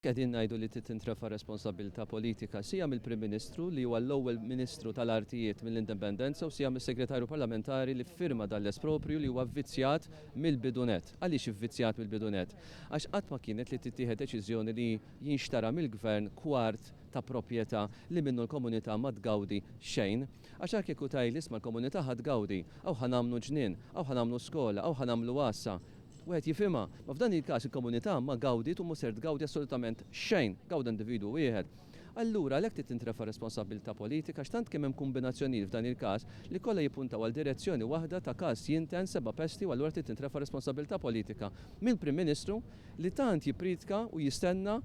Qegħdin ngħidu li titintrefa' responsabilità politika sija mill-Prim Ministru li huwa l-ewwel Ministru tal-Artijiet mill-Indipendenza u sija mis-Segretarju Parlamentari li ffirma dan l-espropju li huwa vvizzjat mill-bidunet. Għaliex ivvizzjat mill-bidunet? Għax qatt ma kienet li tittieħed deċiżjoni li jinxtara mill-Gvern kwart ta' proprjetà li minnu l-komunità ma tgawdi xejn. Għax hekk kieku tajlis ma l-komunità ħadd gawdi, aw ħanamlu ġnien, aw ħanamlu skola, aw ħanamlu għassa. Wieħed jifhimha, ma f'dan il-każ il-komunità ma gawdit u mhux ser tgawdi assolutament xejn, gawda individwu wieħed. Allura għalhekk titintrefa' responsabilità politika x'tant kemm hemm kombinazzjonijiet f'dan il-każ li kollha jippuntaw għal direzzjoni waħda ta' każ jinten seba' pesti u allura titintrefa' responsabilità politika mill-Prim Ministru li tant jippridka u jistenna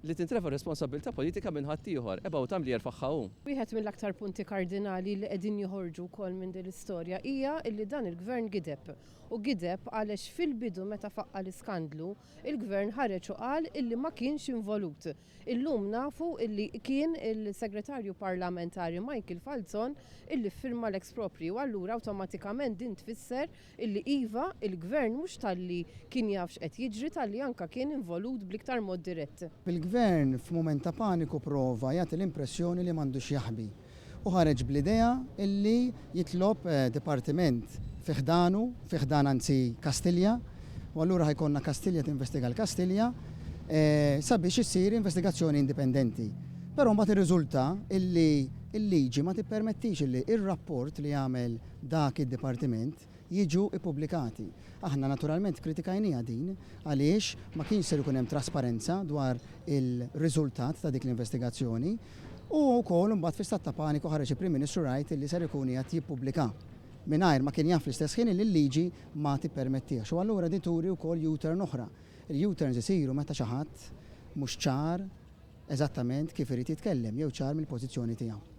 li tintrefa' responsabilità politika minn ħadd ieħor, u tagħmel jerfagħha hu. Wieħed mill-aktar punti kardinali li qegħdin joħorġu wkoll minn din l-istorja hija li dan il-Gvern gideb. U gideb għaliex fil-bidu meta faqqa l-iskandlu, il-Gvern ħareġ u qal illi ma kienx involut. Illum nafu illi kien il-Segretarju Parlamentari Michael Falzon illi firma l-expropri u allura awtomatikament din tfisser illi iva il-Gvern mhux talli kien jaf x'qed jiġri talli anke kien involut bl-iktar mod dirett. Il-Gvern f'mument ta' paniku prova jagħti l-impressjoni li m'għandux jaħbi. U ħareġ bl-idea illi jitlob dipartiment fiħdan anzi Kastilja, u allura ħajkonna Kastilja tinvestiga l-Kastilja sabiex issir investigazzjoni indipendenti. Però mbagħad irriżulta illi l-liġi ma tippermettix illi ir-rapport li jagħmel dak id-dipartiment jiġu ippubblikati. Aħna naturalment kritikajnija din għaliex ma kienx ser ikun hemm trasparenza dwar il-riżultat ta' dik l-investigazzjoni u wkoll imbagħad fi stat ta' paniku ħareġ il-Prim Ministru Wright illi ser ikun qiegħed jippubblika mingħajr ma kien jaf l-istess ħin li l-liġi ma tippermettihx. U allura din turi wkoll U-turn oħra. Il-U-turns isiru meta xi ħadd mhux ċar eżattament kif irid jitkellem jew ċar mill-pożizzjoni tiegħu.